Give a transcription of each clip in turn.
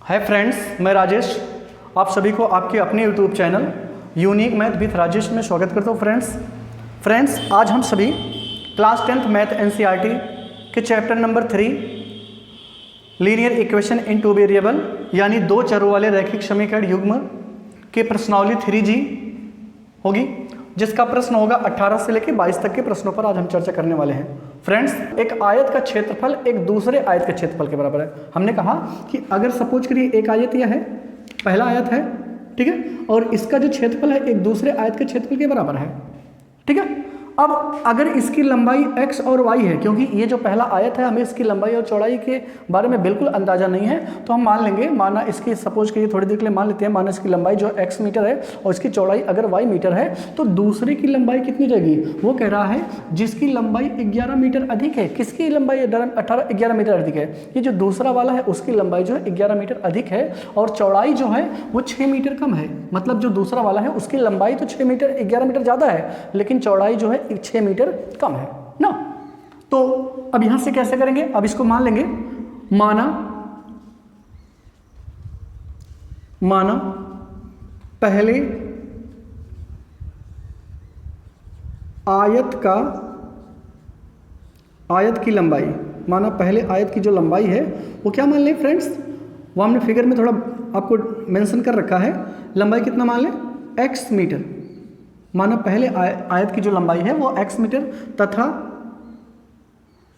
Hi friends, मैं राजेश आप सभी को आपके अपने YouTube channel unique math with Rajesh में स्वागत करता हूँ। फ्रेंड्स आज हम सभी क्लास 10th मैथ एनसीईआरटी के chapter number 3 linear equation in two variable यानी दो चरों वाले रैखिक समीकरण युग्म के प्रश्नावली 3G होगी, जिसका प्रश्न होगा 18 से लेकर 22 तक के प्रश्नों पर आज हम चर्चा करने वाले हैं। फ्रेंड्स, एक आयत का क्षेत्रफल एक दूसरे आयत के क्षेत्रफल के बराबर है। हमने कहा कि अगर सपोज करिए एक आयत यह है, पहला आयत है, ठीक है, और इसका जो क्षेत्रफल है एक दूसरे आयत के क्षेत्रफल के बराबर है, ठीक है। अब अगर इसकी लंबाई x और y है, क्योंकि ये जो पहला आयत है हमें इसकी लंबाई और चौड़ाई के बारे में बिल्कुल अंदाजा नहीं है, तो हम मान लेंगे, माना इसकी सपोज करिए थोड़ी देर के लिए मान लेते हैं, माना इसकी लंबाई जो x मीटर है और इसकी चौड़ाई अगर y मीटर है, तो दूसरे की लंबाई कितनी जाएगी? वो कह रहा है जिसकी लंबाई 11 मीटर अधिक है। किसकी लंबाई 11 मीटर अधिक है? ये जो दूसरा वाला है उसकी लंबाई जो है 11 मीटर अधिक है और चौड़ाई जो है वो 6 मीटर कम है। मतलब जो दूसरा वाला है उसकी लंबाई तो 11 मीटर ज़्यादा है, लेकिन चौड़ाई जो है 6 मीटर कम है ना। तो अब यहां से कैसे करेंगे? अब इसको मान लेंगे, माना पहले आयत की लंबाई, माना पहले आयत की जो लंबाई है वो क्या मान लें फ्रेंड्स? वो हमने फिगर में थोड़ा आपको मेंशन कर रखा है। लंबाई कितना मान लें? x metre. माना पहले आयत की जो लंबाई है वो x मीटर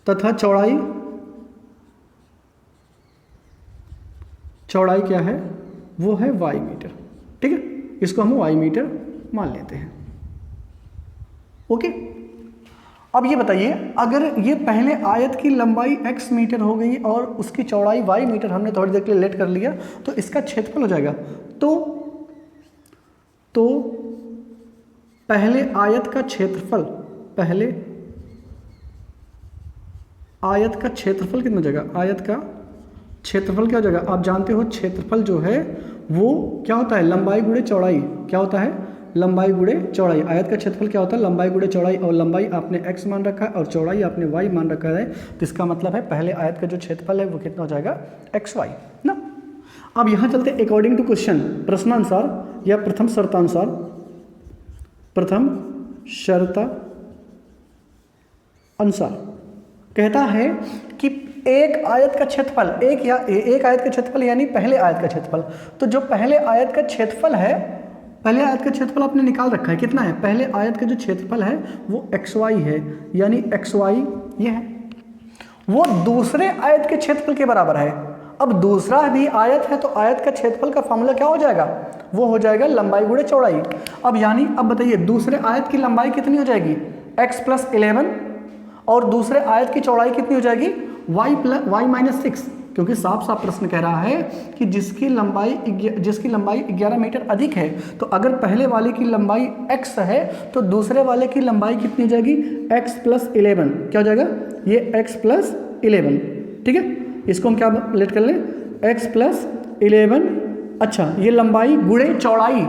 तथा चौड़ाई क्या है? वो है y मीटर, ठीक है। इसको हम y मीटर मान लेते हैं, ओके। अब ये बताइए, अगर ये पहले आयत की लंबाई x मीटर हो गई और उसकी चौड़ाई y मीटर हमने थोड़ी देर के लिए लेट कर लिया, तो इसका क्षेत्रफल हो जाएगा। तो पहले आयत का क्षेत्रफल कितना हो जाएगा? आयत का क्षेत्रफल क्या हो जाएगा? आप जानते हो क्षेत्रफल जो है वो क्या होता है? लंबाई गुणे चौड़ाई। क्या होता है? लंबाई गुणे चौड़ाई। आयत का क्षेत्रफल क्या होता है? लंबाई गुणे चौड़ाई। और लंबाई आपने x मान रखा है और चौड़ाई आपने y मान रखा है, तो इसका मतलब है पहले आयत का जो क्षेत्रफल है वो कितना हो जाएगा? xy ना। अब यहाँ चलते अकॉर्डिंग टू क्वेश्चन, प्रश्नानुसार या प्रथम शर्त अनुसार कहता है कि एक आयत का क्षेत्रफल, एक आयत का क्षेत्रफल यानी पहले आयत का क्षेत्रफल। तो जो पहले आयत का क्षेत्रफल है, पहले आयत का क्षेत्रफल आपने निकाल रखा है, कितना है? पहले आयत का जो क्षेत्रफल है वो xy है, यानी xy ये है, वो दूसरे आयत के क्षेत्रफल के बराबर है। अब दूसरा भी आयत है तो आयत का क्षेत्रफल का फॉर्मूला क्या हो जाएगा? वो हो जाएगा लंबाई गुणे चौड़ाई। अब यानी अब बताइए दूसरे आयत की लंबाई कितनी हो जाएगी? x + 11 और दूसरे आयत की चौड़ाई कितनी हो जाएगी? y - 6, क्योंकि साफ साफ प्रश्न कह रहा है कि जिसकी लंबाई 11 मीटर अधिक है, तो अगर पहले वाले की लंबाई x है तो दूसरे वाले की लंबाई कितनी हो जाएगी? x + 11। क्या हो जाएगा? ये x + 11, ठीक है। इसको हम क्या लेट कर लें? x + 11। अच्छा, ये लंबाई गुणे चौड़ाई।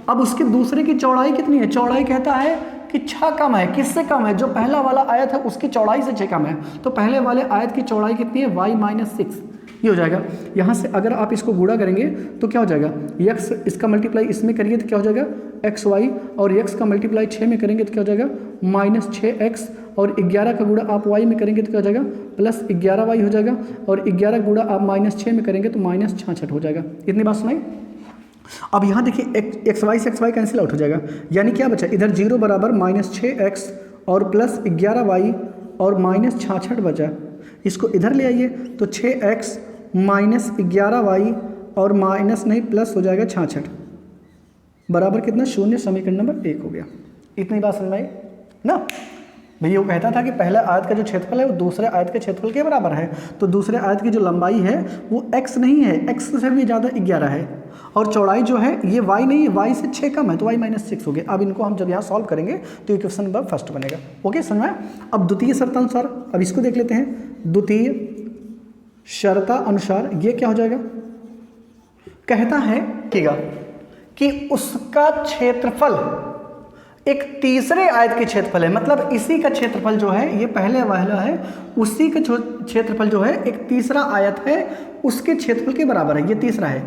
अब उसके दूसरे की चौड़ाई कितनी है? चौड़ाई कहता है कि 6 कम है। किससे कम है? जो पहला वाला आयत है उसकी चौड़ाई से 6 कम है। तो पहले वाले आयत की चौड़ाई कितनी है? y - 6। ये हो जाएगा। यहाँ से अगर आप इसको गुणा करेंगे तो क्या हो जाएगा? x इसका मल्टीप्लाई इसमें करिए तो क्या हो जाएगा? xy, और x का मल्टीप्लाई 6 में करेंगे तो क्या हो जाएगा? -6x, और 11 का गुणा आप y में करेंगे तो क्या हो जाएगा? +11y हो जाएगा, और 11 गुणा आप -6 में करेंगे तो -66 हो जाएगा। इतनी बात सुनाई। अब यहाँ देखिए xy से xy कैंसिल आउट हो जाएगा, यानी क्या बचा? इधर 0 बराबर -6x और +11y और -66 बचा। इसको इधर ले आइए तो 6x -11y और माइनस नहीं प्लस हो जाएगा 66 बराबर कितना? 0। समीकरण नंबर 1 हो गया। इतनी बात समझ में आई ना भैया? वो कहता था कि पहले आयत का जो क्षेत्रफल है वो दूसरे आयत के क्षेत्रफल के बराबर है, तो दूसरे आयत की जो लंबाई है वो x नहीं है, x से भी ज़्यादा 11 है, और चौड़ाई जो है ये y नहीं है, y से 6 कम है, तो y - 6 हो गया। अब इनको हम जब यहाँ सॉल्व करेंगे तो इक्वेशन नंबर फर्स्ट बनेगा, ओके, समझ में? अब द्वितीय शर्तानुसार, अब इसको देख लेते हैं। द्वितीय शर्तानुसार ये क्या हो जाएगा? कहता है कि उसका क्षेत्रफल एक तीसरे आयत के क्षेत्रफल है, मतलब इसी का क्षेत्रफल जो है ये पहले वाला है, उसी का क्षेत्रफल जो है एक तीसरा आयत है उसके क्षेत्रफल के बराबर है। ये तीसरा है,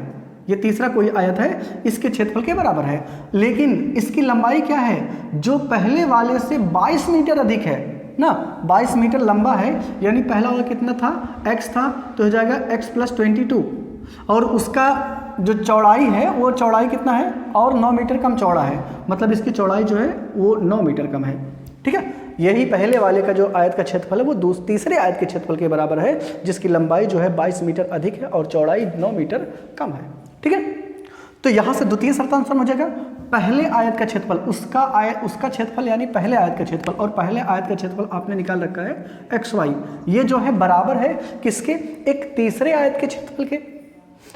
ये तीसरा कोई आयत है इसके क्षेत्रफल के बराबर है, लेकिन इसकी लंबाई क्या है, जो पहले वाले से 22 मीटर अधिक है ना, 22 मीटर लंबा है, यानी पहला वाला कितना था, x था, तो हो जाएगा x + 22, और उसका जो चौड़ाई है वो चौड़ाई कितना है, और 9 मीटर कम चौड़ा है, मतलब इसकी चौड़ाई जो है वो 9 मीटर कम है। ठीक है, यही पहले वाले का जो आयत का क्षेत्रफल है वो तीसरे आयत के क्षेत्रफल के बराबर है, जिसकी लंबाई जो है 22 मीटर अधिक है और चौड़ाई 9 मीटर कम है। ठीक है, तो यहां से द्वितीय शर्तानुसार हो जाएगा पहले आयत का क्षेत्रफल उसका क्षेत्रफल यानी पहले आयत का क्षेत्रफल, और पहले आयत का क्षेत्रफल आपने निकाल रखा है xy, ये जो है बराबर है किसके, एक तीसरे आयत के क्षेत्रफल के,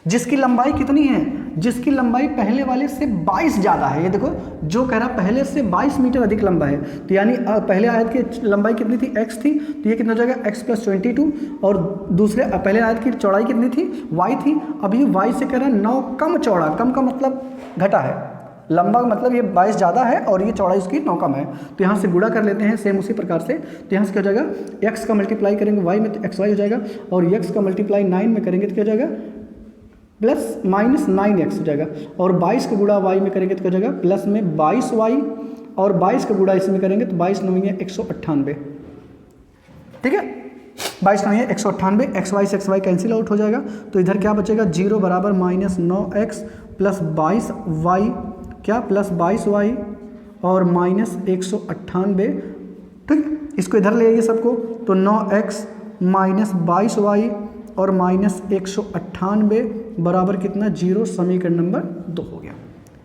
जिसकी लंबाई कितनी है, जिसकी लंबाई पहले वाले से 22 ज़्यादा है। ये देखो जो कह रहा पहले से 22 मीटर अधिक लंबा है, तो यानी पहले आयत की लंबाई कितनी थी, x थी, तो ये कितना हो जाएगा x + 22, और दूसरे पहले आयत की चौड़ाई कितनी थी, y थी। अब ये y से कह रहा है 9 कम चौड़ा, कम का मतलब घटा है, लंबा मतलब ये 22 ज़्यादा है और ये चौड़ाई उसकी 9 कम है, तो यहाँ से गुणा कर लेते हैं सेम उसी प्रकार से। तो यहाँ से क्या हो जाएगा, x का मल्टीप्लाई करेंगे y में तो xy हो जाएगा, और x का मल्टीप्लाई 9 में करेंगे तो क्या हो जाएगा, +-9x हो जाएगा, और 22 का गुणा y में करेंगे तो क्या हो जाएगा, प्लस में 22y, और 22 का गुणा इसमें करेंगे तो 22 9 है 198। ठीक है, 22 9 है 198, xy से xy कैंसिल आउट हो जाएगा, तो इधर क्या बचेगा, 0 बराबर -9x + 22y, क्या +22y और -198। ठीक, इसको इधर ले आइए सबको, तो 9x - 22y और -198 बराबर कितना, 0। समीकरण नंबर 2 हो गया।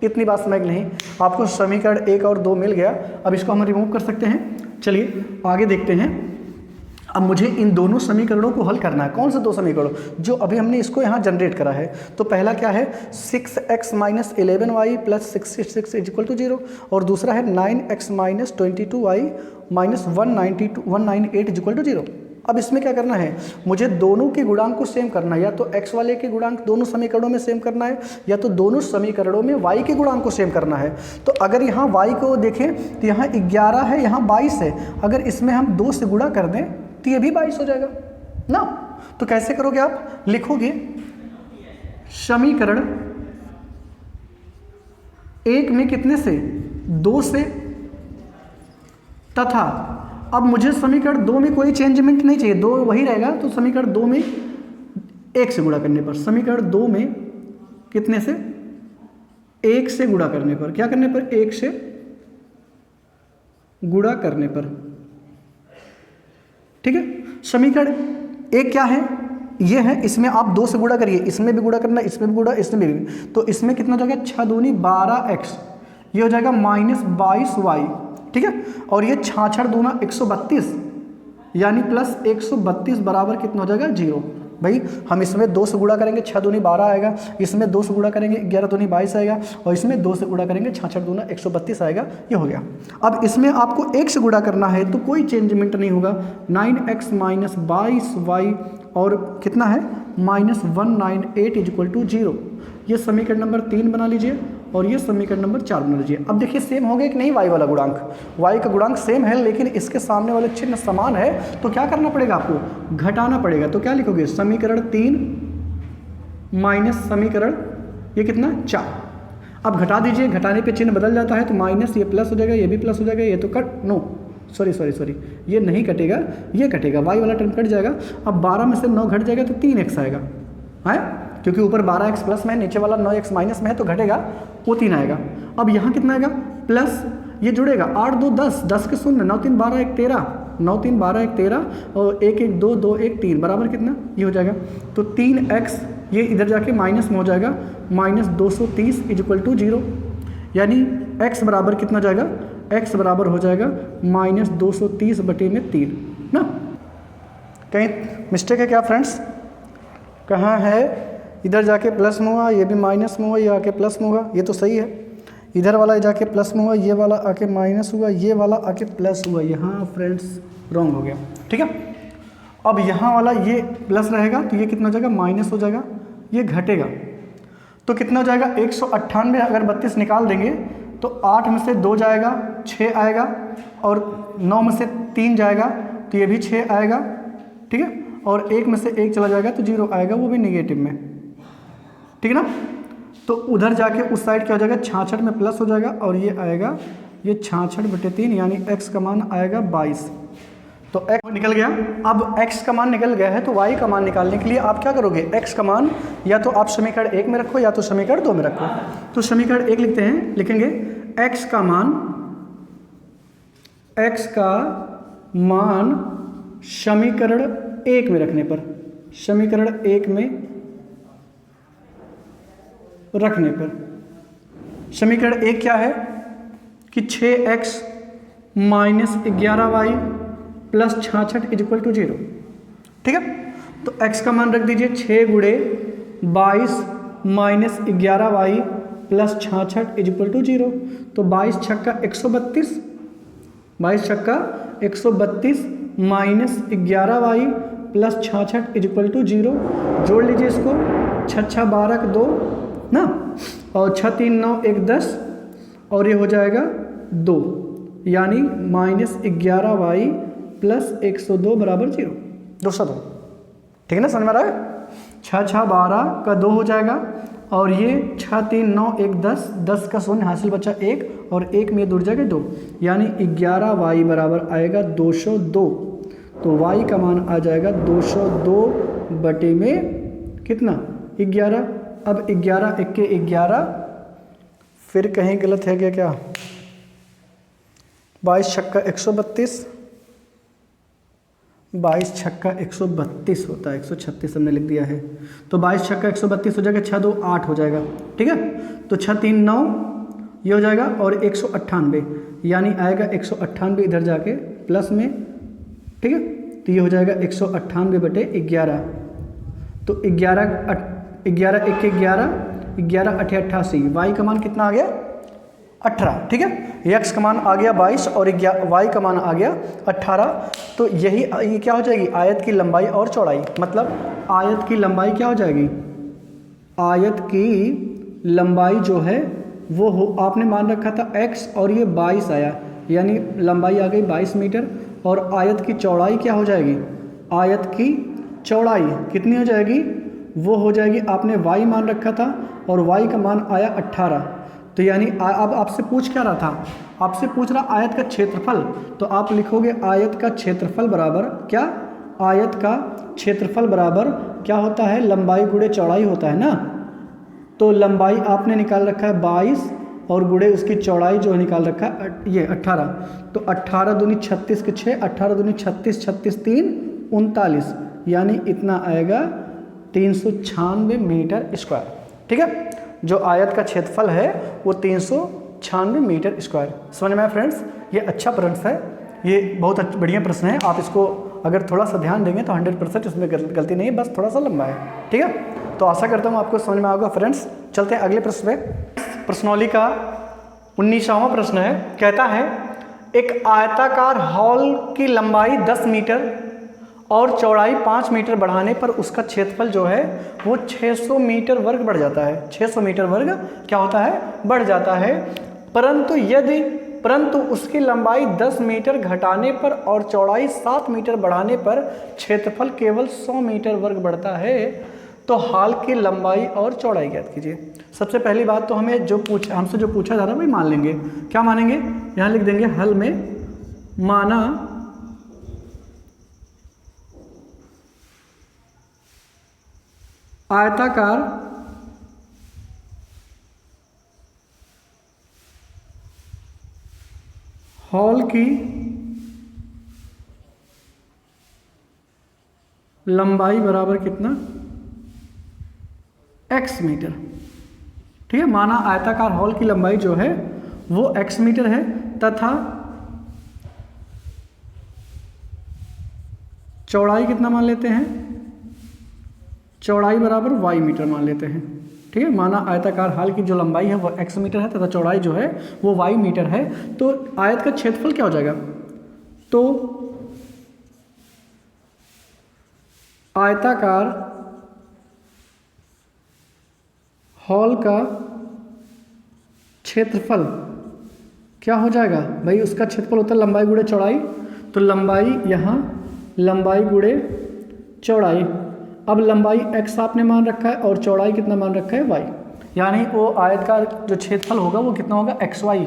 इतनी बात समझ नहीं, आपको समीकरण 1 और 2 मिल गया, अब इसको हम रिमूव कर सकते हैं। चलिए आगे देखते हैं। अब मुझे इन दोनों समीकरणों को हल करना है। कौन से दो समीकरण, जो अभी हमने इसको यहाँ जनरेट करा है। तो पहला क्या है, 6x - 11y + 66 = 0, और दूसरा है 9x - 22y - 198 = 0। अब इसमें क्या करना है, मुझे दोनों के गुणांक को सेम करना है, या तो x वाले के गुणांक दोनों समीकरणों में सेम करना है, या तो दोनों समीकरणों में y के गुणांक को सेम करना है। तो अगर यहाँ y को देखें तो यहाँ 11 है, यहाँ 22 है, अगर इसमें हम 2 से गुणा कर दें तो ये भी 22 हो जाएगा ना। तो कैसे करोगे आप, लिखोगे समीकरण 1 में कितने से, 2 से, तथा अब मुझे समीकरण 2 में कोई चेंजमेंट नहीं चाहिए, 2 वही रहेगा, तो समीकरण 2 में 1 से गुणा करने पर, समीकरण 2 में कितने से, 1 से गुणा करने पर, क्या करने पर, 1 से गुणा करने पर। ठीक है, समीकरण 1 क्या है, ये है, इसमें आप 2 से गुणा करिए, इसमें भी गुणा करना, इसमें भी गुणा, इसमें भी, तो इसमें कितना हो जाएगा, 6 दूनी 12x, ये हो जाएगा -22y। ठीक है, और ये 66 दूना 132, यानी +132 बराबर कितना हो जाएगा, 0। भाई हम इसमें 2 से गुणा करेंगे, 6 दूनी 12 आएगा, इसमें 2 से गुणा करेंगे 11 दूनी 22 आएगा, और इसमें 2 से गुणा करेंगे 66 दूना 132 आएगा, ये हो गया। अब इसमें आपको 1 से गुणा करना है तो कोई चेंजमेंट नहीं होगा, 9x - 22y और कितना है, -198 = 0। ये समीकरण नंबर 3 बना लीजिए, और ये समीकरण नंबर 4 बना लीजिए। अब देखिए सेम हो गया कि नहीं, y वाला गुणांक, y का गुणांक सेम है, लेकिन इसके सामने वाले चिन्ह समान है, तो क्या करना पड़ेगा, आपको घटाना पड़ेगा। तो क्या लिखोगे, समीकरण 3 - समीकरण ये कितना, 4। अब घटा दीजिए, घटाने पे चिन्ह बदल जाता है, तो माइनस ये प्लस हो जाएगा, ये भी प्लस हो जाएगा, ये तो सॉरी ये नहीं कटेगा, ये कटेगा, y वाला टर्म कट जाएगा। अब 12 में से 9 घट जाएगा तो 3x आएगा, है, क्योंकि ऊपर 12x प्लस में, नीचे वाला 9x माइनस में है, तो घटेगा, वो 3 आएगा। अब यहाँ कितना आएगा, प्लस ये जुड़ेगा, 8 2 10, 10 के 0, 9 3 12 1 13, 9 3 12 1 13, और 1 1 2 2 1 3 बराबर कितना, ये हो जाएगा। तो 3x ये इधर जाके माइनस में हो जाएगा, -230 = 0, यानी x बराबर कितना जाएगा, x बराबर हो जाएगा -230/3 ना। कहीं मिस्टेक है क्या फ्रेंड्स, कहाँ है, इधर जाके प्लस में हुआ, ये भी माइनस में हुआ, ये आके प्लस में हुआ, ये तो सही है। इधर वाला जाके प्लस में हुआ, ये वाला आके माइनस हुआ, ये वाला आके प्लस हुआ, यहाँ फ्रेंड्स रॉन्ग हो गया। ठीक है, अब यहाँ वाला ये प्लस रहेगा, तो ये कितना हो जाएगा, माइनस हो जाएगा, ये घटेगा, तो कितना हो जाएगा, 198। अगर 32 निकाल देंगे तो 8 में से 2 जाएगा 6 आएगा, और 9 में से 3 जाएगा तो ये भी 6 आएगा, ठीक है, और 1 में से 1 चला जाएगा तो 0 आएगा, वो भी नेगेटिव में, ठीक है ना। तो उधर जाके उस साइड क्या हो जाएगा, 66 में प्लस हो जाएगा, और ये आएगा ये 66/3, यानी x का मान आएगा 22। तो x निकल गया। अब x का मान निकल गया है तो y का मान निकालने के लिए आप क्या करोगे, x का मान या तो आप समीकरण 1 में रखो या तो समीकरण 2 में रखो। तो समीकरण 1 लिखते हैं, लिखेंगे x का मान समीकरण 1 में रखने पर, समीकरण 1 में रखने पर समीकरण 1 क्या है कि 6x minus 11y plus 66 is equal to 0, ठीक है। तो x का मान रख दीजिए 6 गुणे 22 minus 11y plus 66 is equal to 0। तो 22 छक्का 132, 22 छक्का 132 minus 11y plus 66 is equal to 0। जोड़ लीजिए इसको, 6 12 2 ना, और 6 3 9 1 10, और ये हो जाएगा 2, यानी माइनस 11y प्लस 102 बराबर 0, 202, ठीक है ना, समझ में आ रहा है। 6 6 12 का 2 हो जाएगा, और ये 6 3 9 1 10, 10 का शून्य हासिल बचा 1, और 1 में दूर जाएगा 2, यानी 11y बराबर आएगा 202। तो y का मान आ जाएगा 202 बटे में कितना, 11। अब 11 1 के 11, फिर कहीं गलत है क्या, 22 छक्का 132, 22 छक्का 132 होता है, 136 हमने लिख दिया है। तो 22 छक्का 132 हो जाएगा, 6 2 8 हो जाएगा, ठीक है। तो 6 3 9 ये हो जाएगा, और 198, यानी आएगा 198 इधर जाके प्लस में, ठीक है। तो ये हो जाएगा 198 बटे 11। तो 11 11 1 के 11, 11 8 88, y का मान कितना आ गया, 18, ठीक है। x का मान आ गया 22 और y का मान आ गया 18। तो यही ये क्या हो जाएगी, आयत की लंबाई और चौड़ाई, मतलब आयत की लंबाई क्या हो जाएगी, आयत की लंबाई जो है वो आपने मान रखा था x, और ये 22 आया, यानी लंबाई आ गई 22 मीटर। और आयत की चौड़ाई क्या हो जाएगी, आयत की चौड़ाई कितनी हो जाएगी, वो हो जाएगी, आपने y मान रखा था और y का मान आया 18। तो यानी अब आपसे पूछ क्या रहा था, आपसे पूछ रहा आयत का क्षेत्रफल। तो आप लिखोगे आयत का क्षेत्रफल बराबर क्या, आयत का क्षेत्रफल बराबर क्या होता है, लंबाई गुणे चौड़ाई होता है ना। तो लंबाई आपने निकाल रखा है 22, और गुणे उसकी चौड़ाई जो निकाल रखा है ये 18। तो 18 दूनी 36 के 6, 18 दूनी 36, 36 3 39, यानी इतना आएगा 396 मीटर स्क्वायर, ठीक है। जो आयत का क्षेत्रफल है वो 396 मीटर स्क्वायर। समझ में आया फ्रेंड्स, ये अच्छा प्रश्न है, ये बहुत बढ़िया प्रश्न है। आप इसको अगर थोड़ा सा ध्यान देंगे तो 100% इसमें गलती नहीं है, बस थोड़ा सा लंबा है, ठीक है। तो आशा करता हूँ आपको समझ में आएगा फ्रेंड्स। चलते हैं अगले प्रश्न पे। प्रश्नोली का 19वां प्रश्न है, कहता है एक आयताकार हॉल की लंबाई 10 मीटर और चौड़ाई 5 मीटर बढ़ाने पर उसका क्षेत्रफल जो है वो 600 मीटर वर्ग बढ़ जाता है। 600 मीटर वर्ग क्या होता है, बढ़ जाता है। परंतु उसकी लंबाई 10 मीटर घटाने पर और चौड़ाई 7 मीटर बढ़ाने पर क्षेत्रफल केवल 100 मीटर वर्ग बढ़ता है। तो हॉल की लंबाई और चौड़ाई ज्ञात कीजिए। सबसे पहली बात तो हमें हमसे जो पूछा जा रहा है वही मान लेंगे। क्या मानेंगे, यहाँ लिख देंगे हल में माना आयताकार हॉल की लंबाई बराबर कितना, x मीटर, ठीक है। माना आयताकार हॉल की लंबाई जो है वो x मीटर है तथा चौड़ाई कितना मान लेते हैं, चौड़ाई बराबर y मीटर मान लेते हैं, ठीक है। माना आयताकार हॉल की जो लंबाई है वो x मीटर है तथा चौड़ाई जो है वो y मीटर है। तो आयत का क्षेत्रफल क्या हो जाएगा, तो आयताकार हॉल का क्षेत्रफल क्या हो जाएगा भाई, उसका क्षेत्रफल होता है लंबाई गुणे चौड़ाई, तो लंबाई यहाँ लंबाई गुणे चौड़ाई। अब लंबाई x आपने मान रखा है और चौड़ाई कितना मान रखा है y, यानी वो आयत का जो क्षेत्रफल होगा वो कितना होगा xy।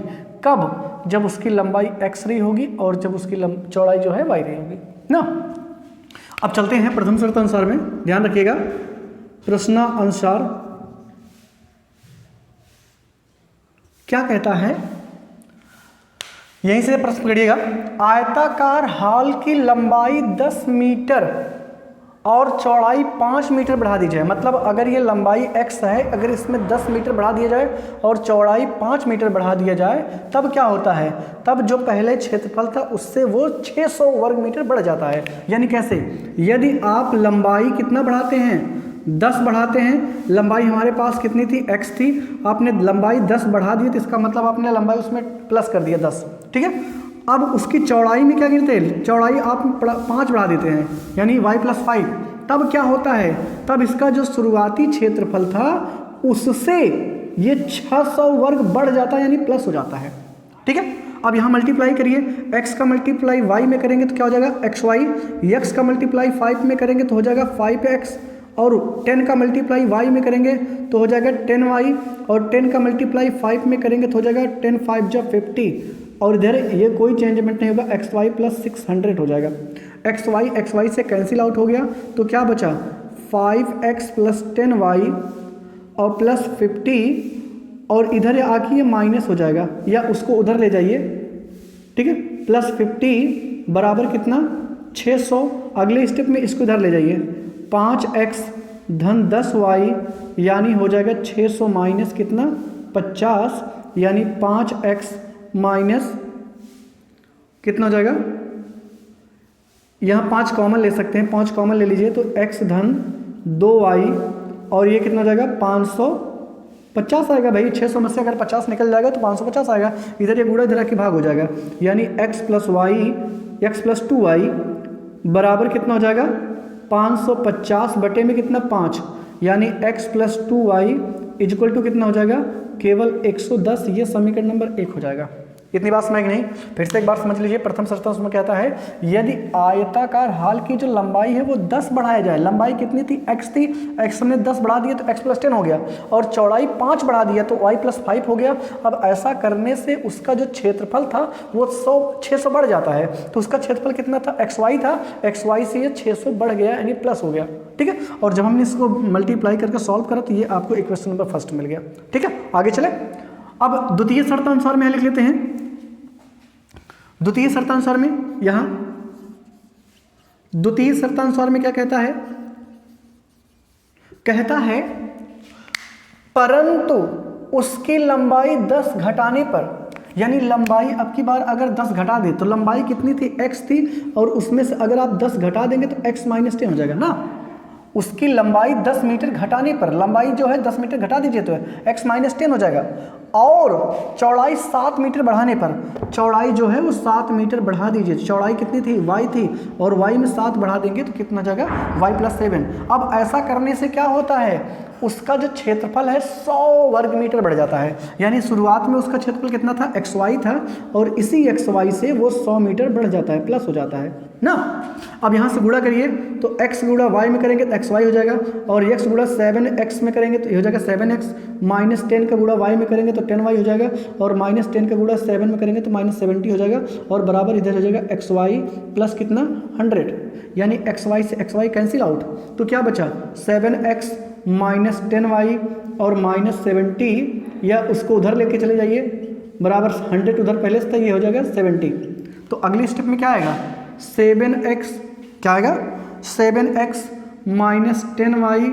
कब? जब उसकी लंबाई x रही होगी और जब उसकी चौड़ाई जो है y रही होगी ना। अब चलते हैं प्रथम शर्त अनुसार में, ध्यान रखिएगा प्रश्नानुसार क्या कहता है, यहीं से प्रश्न पकड़िएगा। आयताकार हॉल की लंबाई 10 मीटर और चौड़ाई 5 मीटर बढ़ा दी जाए, मतलब अगर ये लंबाई x है, अगर इसमें 10 मीटर बढ़ा दिया जाए और चौड़ाई 5 मीटर बढ़ा दिया जाए, तब क्या होता है, तब जो पहले क्षेत्रफल था उससे वो 600 वर्ग मीटर बढ़ जाता है। यानी कैसे, यदि आप लंबाई कितना बढ़ाते हैं, 10 बढ़ाते हैं, लंबाई हमारे पास कितनी थी, x थी, आपने लंबाई 10 बढ़ा दी, तो इसका मतलब आपने लंबाई उसमें प्लस कर दिया 10, ठीक है। अब उसकी चौड़ाई में क्या गिरते हैं, चौड़ाई आप 5 बढ़ा देते हैं, यानी y + 5, तब क्या होता है, तब इसका जो शुरुआती क्षेत्रफल था उससे ये 600 वर्ग बढ़ जाता है, यानी प्लस हो जाता है, ठीक है। अब यहाँ मल्टीप्लाई करिए, x का मल्टीप्लाई y में करेंगे तो क्या हो जाएगा xy, x का मल्टीप्लाई 5 में करेंगे तो हो जाएगा 5x, और 10 का मल्टीप्लाई y में करेंगे तो हो जाएगा 10y, और 10 का मल्टीप्लाई 5 में करेंगे तो हो जाएगा 10 5 जा 50, और इधर ये कोई चेंजमेंट नहीं होगा, xy + 600 हो जाएगा। xy से कैंसिल आउट हो गया, तो क्या बचा 5x + 10y और प्लस 50, और इधर आके ये माइनस हो जाएगा, या उसको उधर ले जाइए, ठीक है, प्लस 50 बराबर कितना 600। अगले स्टेप में इसको इधर ले जाइए, 5x धन 10y, यानी हो जाएगा 600 माइनस कितना 50, यानी 5x माइनस कितना हो जाएगा, यहाँ 5 कॉमन ले सकते हैं, 5 कॉमन ले लीजिए तो x धन 2y, और ये कितना हो जाएगा 550 आएगा भाई, 600 में से अगर 50 निकल जाएगा तो 550 आएगा, इधर ये गुणा इधर की भाग हो जाएगा, यानी x + 2y बराबर कितना हो जाएगा 550 बटे में कितना 5, यानी x + 2y = कितना हो जाएगा केवल 110। ये समीकरण नंबर 1 हो जाएगा। इतनी बात समझ नहीं, फिर से एक बार समझ लीजिए। प्रथम शर्त उसमें कहता है यदि आयताकार हॉल की जो लंबाई है वो 10 बढ़ाया जाए, लंबाई कितनी थी x थी, x हमने 10 बढ़ा दिया तो x + 10 हो गया, और चौड़ाई 5 बढ़ा दिया तो y + 5 हो गया। अब ऐसा करने से उसका जो क्षेत्रफल था वो 600 बढ़ जाता है, तो उसका क्षेत्रफल कितना था xy था, xy से ये 600 बढ़ गया यानी प्लस हो गया, ठीक है। और जब हमने इसको मल्टीप्लाई करके सॉल्व करा तो ये आपको इक्वेशन नंबर फर्स्ट मिल गया, ठीक है। आगे चले, अब द्वितीय शर्तानुसार में लिख लेते हैं। द्वितीय शर्तानुसार में यहां द्वितीय शर्तानुसार में क्या कहता है, कहता है परंतु उसकी लंबाई 10 घटाने पर, यानी लंबाई अब की बार अगर 10 घटा दे तो लंबाई कितनी थी x थी, और उसमें से अगर आप 10 घटा देंगे तो x - 10 हो जाएगा ना। उसकी लंबाई 10 मीटर घटाने पर, लंबाई जो है 10 मीटर घटा दीजिए तो x - 10 हो जाएगा, और चौड़ाई 7 मीटर बढ़ाने पर, चौड़ाई जो है वो 7 मीटर बढ़ा दीजिए, चौड़ाई कितनी थी y थी, और y में 7 बढ़ा देंगे तो कितना जाएगा y + 7। अब ऐसा करने से क्या होता है, उसका जो क्षेत्रफल है 100 वर्ग मीटर बढ़ जाता है, यानी शुरुआत में उसका क्षेत्रफल कितना था xy था, और इसी xy से वो 100 मीटर बढ़ जाता है, प्लस हो जाता है ना। अब यहाँ से गुणा करिए तो x गुणा y में करेंगे तो xy हो जाएगा, और x गुणा 7x में करेंगे तो ये हो जाएगा 7x, माइनस 10 का गुणा y में करेंगे तो 10y हो जाएगा, और माइनस 10 का गुणा 7 में करेंगे तो -70 हो जाएगा, और बराबर इधर हो जाएगा xy प्लस कितना 100, यानी xy से xy कैंसिल आउट, तो क्या बचा 7x माइनस 10y और -70, या उसको उधर लेके चले जाइए, बराबर 100 उधर पहले से था, ये हो जाएगा 70। तो अगली स्टेप में क्या आएगा 7x, क्या आएगा 7x माइनस 10y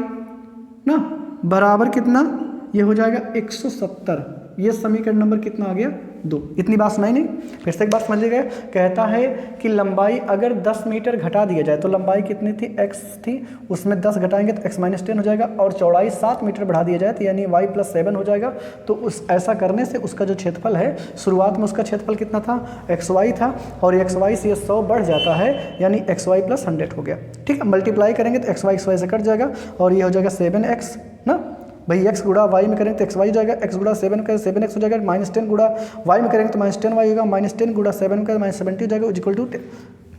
ना बराबर कितना, ये हो जाएगा 170। ये समीकरण नंबर कितना आ गया 2। इतनी बात सुनाई नहीं, फिर से एक बार समझ लीजिएगा। कहता है कि लंबाई अगर 10 मीटर घटा दिया जाए तो लंबाई कितनी थी x थी, उसमें 10 घटाएंगे तो x - 10 हो जाएगा, और चौड़ाई 7 मीटर बढ़ा दिया जाए तो यानी y + 7 हो जाएगा। तो उस ऐसा करने से उसका जो क्षेत्रफल है, शुरुआत में उसका क्षेत्रफल कितना था xy था, और xy से 100 बढ़ जाता है, यानी xy + 100 हो गया, ठीक है। मल्टीप्लाई करेंगे तो xy से कट जाएगा, और ये हो जाएगा 7x ना, भाई x गुड़ा y में करेंगे तो xy हो जाएगा, x गुड़ा 7 का 7x हो जाएगा, -10 गुड़ा y में करेंगे तो -10y होगा, -10 गुड़ा 7 का -70 हो जाएगा इक्वल टू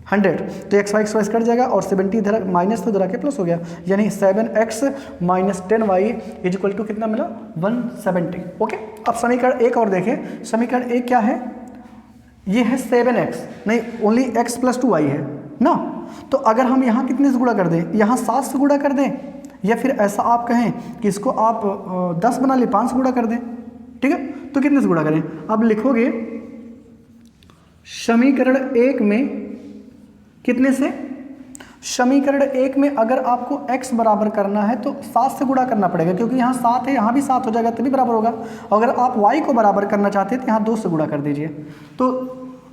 100। तो x y कट जाएगा और 70 इधर माइनस तो इधर आके प्लस हो गया, यानी 7x - 10y इक्वल टू कितना मिला 170। ओके, अब समीकरण एक और देखें। समीकरण एक क्या है, ये है 7x, नहीं ओनली x + 2y है ना। तो अगर हम यहाँ कितने से गुणा कर दें, यहाँ 7 से गुणा कर दें, या फिर ऐसा आप कहें कि इसको आप 10 बना ले 5 से गुणा कर दें, ठीक है। तो कितने से गुणा करें, अब लिखोगे समीकरण एक में कितने से, समीकरण एक में अगर आपको x बराबर करना है तो 7 से गुणा करना पड़ेगा, क्योंकि यहाँ 7 है, यहाँ भी 7 हो जाएगा तभी बराबर होगा। अगर आप y को बराबर करना चाहते हैं तो यहाँ 2 से गुणा कर दीजिए। तो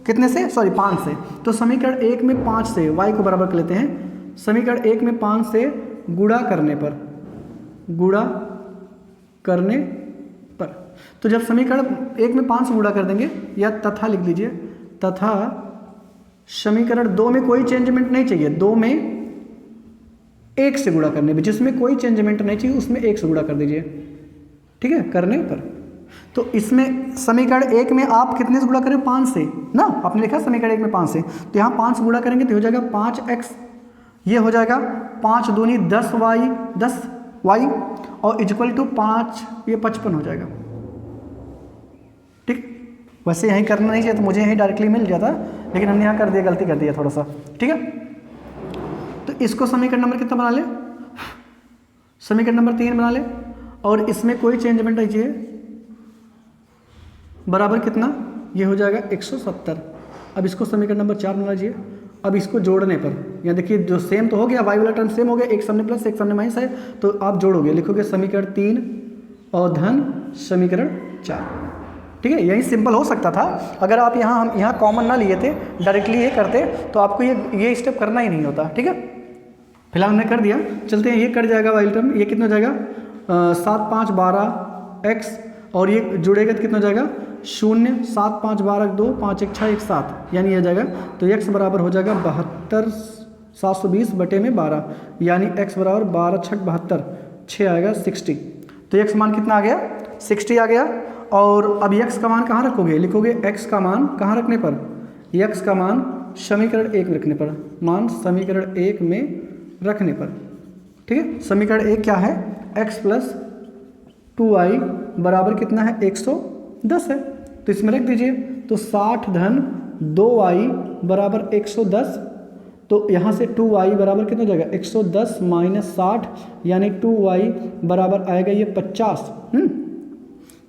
कितने से, सॉरी 5 से। तो समीकरण एक में 5 से y को बराबर कर लेते हैं। समीकरण एक में 5 से गुणा करने पर तो जब समीकरण एक में 5 से गुणा कर देंगे, या तथा लिख लीजिए, तथा समीकरण 2 में कोई चेंजमेंट नहीं चाहिए, 2 में 1 से गुणा करने में, जिसमें कोई चेंजमेंट नहीं चाहिए उसमें 1 से गुणा कर दीजिए, ठीक है, करने पर। तो इसमें समीकरण एक में आप कितने से गुणा करें, 5 से ना, आपने लिखा समीकरण एक में 5 से, तो यहाँ 5 से गुणा करेंगे तो हो जाएगा 5x, ये हो जाएगा 5 दूनी 10y और इक्वल टू 5, ये 55 हो जाएगा, ठीक। वैसे यहीं करना नहीं चाहिए, तो मुझे यहीं डायरेक्टली मिल जाता, लेकिन हमने यहाँ कर दिया, गलती कर दिया थोड़ा सा, ठीक है। तो इसको समीकरण नंबर कितना बना ले, समीकरण नंबर 3 बना ले, और इसमें कोई चेंजमेंट नहीं चाहिए, बराबर कितना, ये हो जाएगा 170। अब इसको समीकरण नंबर 4 बना लीजिए। अब इसको जोड़ने पर यहाँ देखिए जो सेम तो हो गया, y वाला टर्म सेम हो गया, एक सामने प्लस एक सामने माइनस है, तो आप जोड़ोगे, लिखोगे समीकरण 3 और धन समीकरण 4, ठीक है। यही सिंपल हो सकता था अगर आप हम यहाँ कॉमन ना लिए थे, डायरेक्टली ये करते तो आपको ये स्टेप करना ही नहीं होता, ठीक है। फिलहाल हमने कर दिया, चलते हैं, ये कट जाएगा वाइल टर्म, ये कितना हो जाएगा 7 5 12 x, और ये जुड़ेगा तो कितना हो जाएगा 0 7 5 12 2 5 1 6 1 7, यानी ये जाएगा तो x बराबर हो जाएगा 72 720 बटे में 12, यानी x बराबर 12 6 72, 6 आएगा 60। तो x मान कितना आ गया 60 आ गया। और अब x का मान कहाँ रखोगे, लिखोगे x का मान कहाँ रखने पर, x का मान समीकरण एक में रखने पर, मान समीकरण एक में रखने पर, ठीक है। समीकरण एक क्या है, x + 2y बराबर कितना है 110 है, तो इसमें रख दीजिए। तो 60 धन 2y बराबर 110, तो यहाँ से 2y बराबर कितना हो जाएगा 110 - 60, यानी 2y बराबर आएगा ये 50।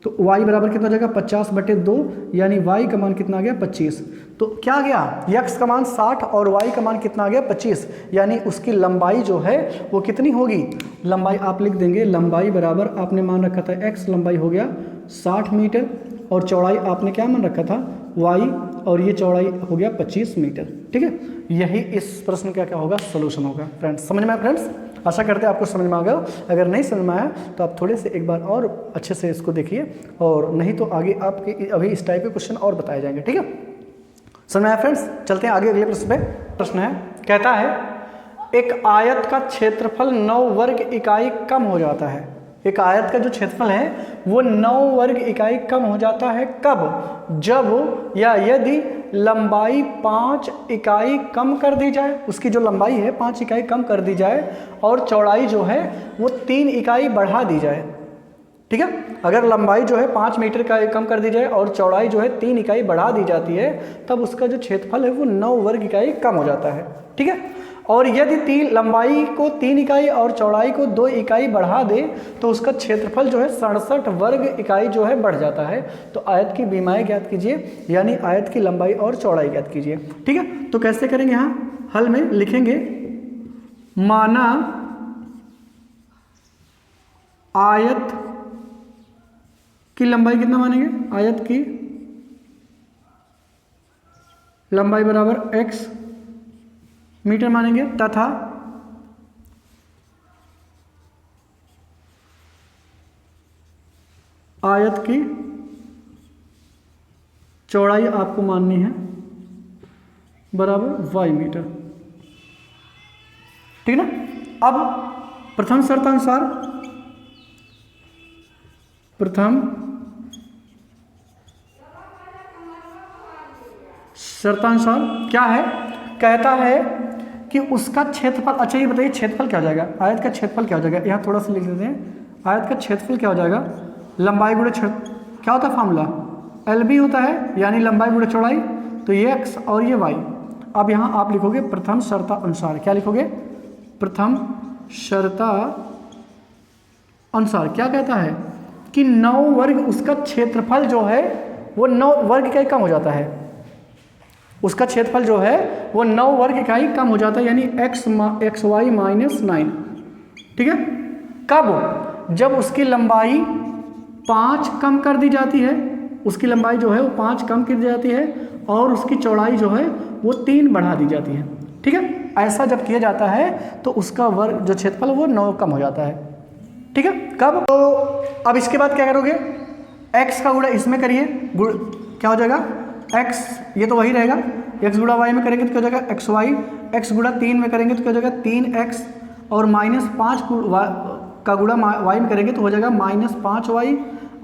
तो y बराबर कितना हो जाएगा 50 बटे 2, यानी y का मान कितना आ गया 25। तो क्या आ गया, x का मान 60 और y का मान कितना आ गया 25, यानी उसकी लंबाई जो है वो कितनी होगी, लंबाई आप लिख देंगे, लंबाई बराबर आपने मान रखा था x, लंबाई हो गया 60 मीटर, और चौड़ाई आपने क्या मान रखा था y, और ये चौड़ाई हो गया 25 मीटर, ठीक है। यही इस प्रश्न का क्या होगा, सोल्यूशन होगा। फ्रेंड्स समझ में आया, फ्रेंड्स आशा करते हैं आपको समझ में आ गया। अगर नहीं समझ में आया तो आप थोड़े से एक बार और अच्छे से इसको देखिए, और नहीं तो आगे आपके अभी इस टाइप के क्वेश्चन और बताए जाएंगे, ठीक है। समझ में आया फ्रेंड्स, चलते हैं आगे अगले प्रश्न पे। प्रश्न है, कहता है एक आयत का क्षेत्रफल 9 वर्ग इकाई कम हो जाता है। एक आयत का जो क्षेत्रफल है वो 9 वर्ग इकाई कम हो जाता है, कब, जब या यदि लंबाई 5 इकाई कम कर दी जाए, उसकी जो लंबाई है 5 इकाई कम कर दी जाए, और चौड़ाई जो है वो 3 इकाई बढ़ा दी जाए, ठीक है। अगर लंबाई जो है 5 मीटर का कम कर दी जाए और चौड़ाई जो है 3 इकाई बढ़ा दी जाती है, तब उसका जो क्षेत्रफल है वो 9 वर्ग इकाई कम हो जाता है, ठीक है। और यदि लंबाई को 3 इकाई और चौड़ाई को 2 इकाई बढ़ा दे तो उसका क्षेत्रफल जो है 67 वर्ग इकाई जो है बढ़ जाता है। तो आयत की बीमाएं ज्ञात कीजिए, यानी आयत की लंबाई और चौड़ाई ज्ञात कीजिए, ठीक है। तो कैसे करेंगे, यहाँ हल में लिखेंगे, माना आयत की लंबाई कितना मानेंगे, आयत की लंबाई बराबर x मीटर मानेंगे, तथा आयत की चौड़ाई आपको माननी है बराबर y मीटर, ठीक है ना। अब प्रथम शर्त अनुसार प्रथम शर्तानुसार क्या है, कहता है कि उसका क्षेत्रफल, अच्छा ये बताइए क्षेत्रफल क्या हो जाएगा, आयत का क्षेत्रफल क्या हो जाएगा, यहाँ थोड़ा सा लिख देते हैं। आयत का क्षेत्रफल क्या हो जाएगा, लंबाई गुणे क्या होता है फार्मूला, LB होता है, यानी लंबाई गुणे चौड़ाई, तो ये x और ये y। अब यहाँ आप लिखोगे प्रथम शर्ता अनुसार, क्या लिखोगे, प्रथम शर्ता अनुसार क्या कहता है कि 9 वर्ग, उसका क्षेत्रफल जो है वो 9 वर्ग इकाई कम हो जाता है, उसका क्षेत्रफल जो है वो 9 वर्ग इकाई कम हो जाता है, यानी एक्स वाई माइनस 9। ठीक है, कब, जब उसकी लंबाई 5 कम कर दी जाती है, उसकी लंबाई जो है वो 5 कम कर दी जाती है और उसकी चौड़ाई जो है वो 3 बढ़ा दी जाती है। ठीक है, ऐसा जब किया जाता है तो उसका वर्ग जो क्षेत्रफल है वो 9 कम हो जाता है। ठीक है, कब, तो अब इसके बाद क्या करोगे, x का गुणा इसमें करिए, क्या हो जाएगा x, ये तो वही रहेगा, x गुणा y में करेंगे तो क्या हो जाएगा xy, x गुणा 3 में करेंगे तो क्या हो जाएगा 3x, और -5 का गुणा y में करेंगे तो हो जाएगा -5y,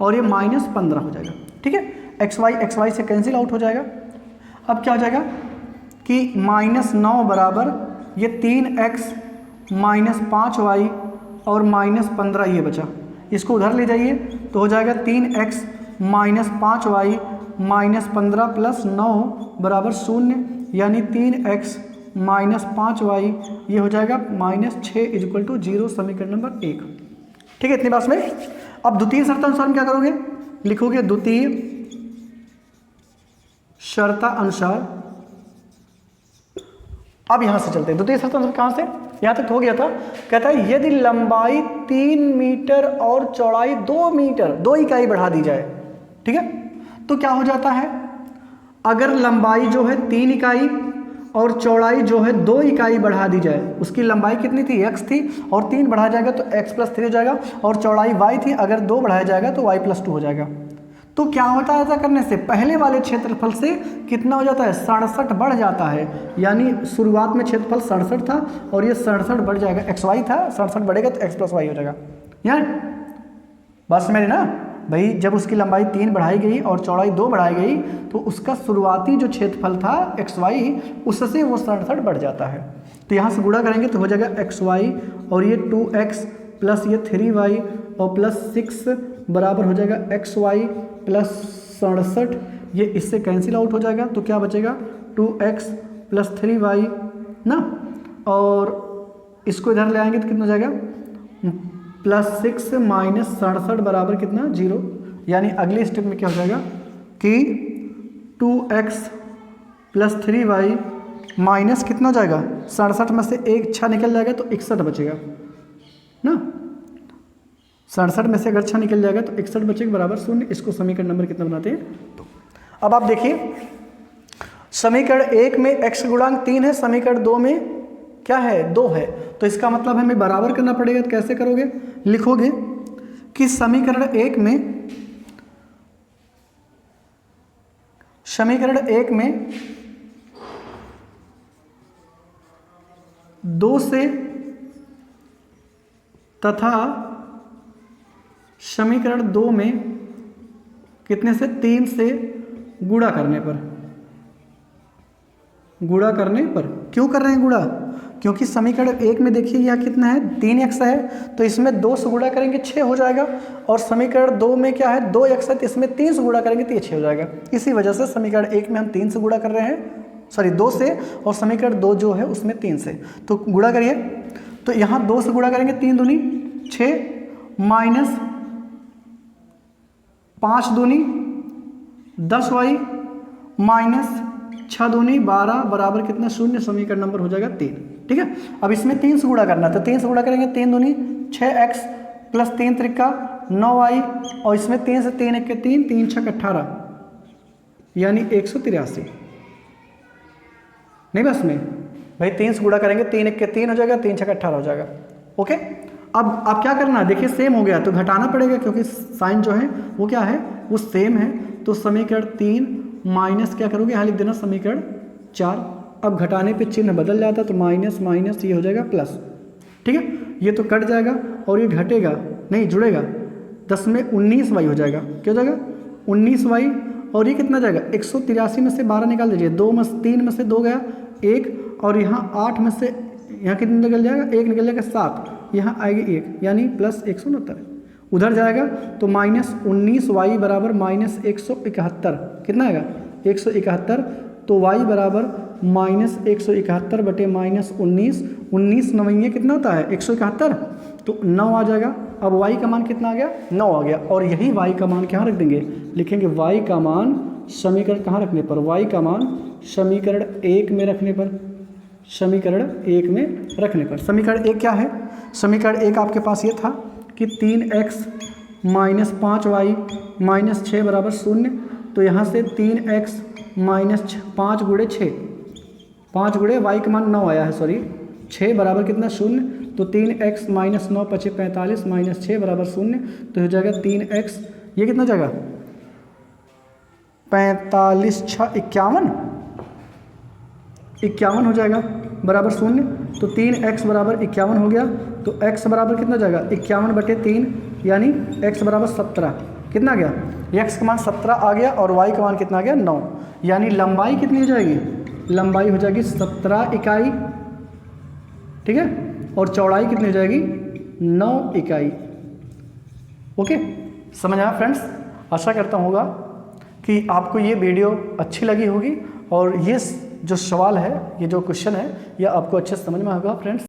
और ये -15 हो जाएगा। ठीक है, xy से कैंसिल आउट हो जाएगा। अब क्या हो जाएगा कि -9 बराबर ये 3x -5y और -15 ये बचा, इसको उधर ले जाइए तो हो जाएगा 3x -5y -15 प्लस 9 बराबर 0, यानी 3x -5y ये हो जाएगा -6 = 0, समीकरण नंबर 1। ठीक है, इतनी बात में। अब द्वितीय शर्तानुसार में क्या करोगे, लिखोगे द्वितीय शर्तानुसार। अब यहां से चलते हैं, द्वितीय शर्तानुसार कहां से, यहां तक हो गया था। कहता है यदि लंबाई 3 मीटर और चौड़ाई 2 मीटर 2 इकाई बढ़ा दी जाए, ठीक है, तो क्या हो जाता है, अगर लंबाई जो है 3 इकाई और चौड़ाई जो है 2 इकाई बढ़ा दी जाए, उसकी लंबाई कितनी थी, x थी, और 3 बढ़ाया जाएगा तो x + 3 हो जाएगा, और चौड़ाई y थी, अगर 2 बढ़ाया जाएगा तो y + 2 हो जाएगा। तो क्या होता है, ऐसा करने से पहले वाले क्षेत्रफल से कितना हो जाता है, 67 बढ़ जाता है, यानी शुरुआत में क्षेत्रफल 67 था और ये 67 बढ़ जाएगा, xy था, 67 बढ़ेगा तो x + y हो जाएगा। यार बस मेरी ना भाई, जब उसकी लंबाई 3 बढ़ाई गई और चौड़ाई 2 बढ़ाई गई तो उसका शुरुआती जो क्षेत्रफल था xy, उससे वो 67 बढ़ जाता है। तो यहाँ से गुणा करेंगे तो हो जाएगा xy, और ये 2x प्लस ये 3y और प्लस 6 बराबर हो जाएगा xy प्लस 67, ये इससे कैंसिल आउट हो जाएगा, तो क्या बचेगा 2x प्लस 3y ना, और इसको इधर ले आएंगे तो कितना हो जाएगा +6 माइनस 67 बराबर कितना 0, यानी अगले स्टेप में क्या हो जाएगा कि 2x प्लस 3y माइनस कितना हो जाएगा 67 में से 1 6 निकल जाएगा तो 61 बचेगा ना, 67 में से अगर 6 निकल जाएगा तो 61 बचेगा बराबर 0। इसको समीकरण नंबर कितना बनाते हैं, तो अब आप देखिए समीकरण 1 में x गुणांक 3 है, समीकरण 2 में क्या है 2 है, तो इसका मतलब हमें बराबर करना पड़ेगा। तो कैसे करोगे, लिखोगे कि समीकरण 1 में 2 से तथा समीकरण 2 में कितने से 3 से गुणा करने पर क्यों कर रहे हैं गुणा, क्योंकि समीकरण 1 में देखिए यह कितना है 3x है, तो इसमें 2 से गुणा करेंगे 6 हो जाएगा, और समीकरण 2 में क्या है 2x है, तो इसमें 3 से गुणा करेंगे तो ये 6 हो जाएगा। इसी वजह से समीकरण 1 में हम 3 से गुणा कर रहे हैं, सॉरी 2 से, और समीकरण 2 जो है उसमें 3 से, तो गुणा करिए। तो यहाँ 2 से गुणा करेंगे 3 दूनी 6 माइनस 5 दूनी 10y माइनस 6 दूनी 12 बराबर कितना 0, समीकरण नंबर हो जाएगा 3। ठीक है, अब इसमें 3 से गुणा करना, तो 3 से गुणा करेंगे 3 दूनी 6x प्लस 3 त्रिका 9y, और इसमें 3 से 3 1 के 3 3 6 18, यानी 183। नहीं बस में भाई 3 से गुणा करेंगे 3 1 के 3 हो जाएगा, 3 6 18 हो जाएगा। ओके, अब क्या करना है, देखिए सेम हो गया तो घटाना पड़ेगा, क्योंकि साइन जो है वो क्या है वो सेम है, तो समीकरण 3 माइनस क्या करोगे, यहाँ लिख देना समीकरण 4। अब घटाने पे चिन्ह बदल जाता तो माइनस माइनस ये हो जाएगा प्लस। ठीक है, ये तो कट जाएगा और ये घटेगा नहीं जुड़ेगा, 10 में 19y हो जाएगा, क्या हो जाएगा 19y। और ये कितना जाएगा 183 में से 12 निकाल दीजिए, 3 में से 2 गया 1, और यहाँ 8 में से यहाँ कितना निकल जाएगा 1 निकल जाएगा 7, यहाँ आएगी 1 यानी प्लस 169। उधर जाएगा तो -19y बराबर -171, कितना आएगा 171। तो y बराबर -171 बटे -19, 19 नवैया कितना होता है 171, तो 9 आ जाएगा। अब y का मान कितना आ गया 9 आ गया, और यही y का मान कहाँ रख देंगे, लिखेंगे y का मान समीकरण कहाँ रखने पर, y का मान समीकरण 1 में रखने पर, समीकरण 1 में रखने पर। समीकरण 1 क्या है, समीकरण 1 आपके पास ये था कि 3x - 5y - 6 बराबर 0। तो यहाँ से 3x - 5 गुणे 6, 5 गुणे y का मान 9 आया है, सॉरी 6 बराबर कितना 0। तो 3x - 9 = 45 - 6 बराबर 0। तो हो जाएगा 3x, ये कितना हो जाएगा 45 × 6 = 51 हो जाएगा बराबर 0। तो 3x बराबर 51 हो गया। तो x बराबर कितना हो जाएगा 51 बटे 3, यानी x बराबर 17, कितना आ गया x का मान 17 आ गया, और y का मान कितना आ गया 9, यानी लंबाई कितनी हो जाएगी, लंबाई हो जाएगी 17 इकाई, ठीक है, और चौड़ाई कितनी हो जाएगी 9 इकाई। ओके, समझ आया फ्रेंड्स। आशा करता हूँ कि आपको ये वीडियो अच्छी लगी होगी, और ये जो सवाल है, ये जो क्वेश्चन है, ये आपको अच्छे से समझ में होगा फ्रेंड्स।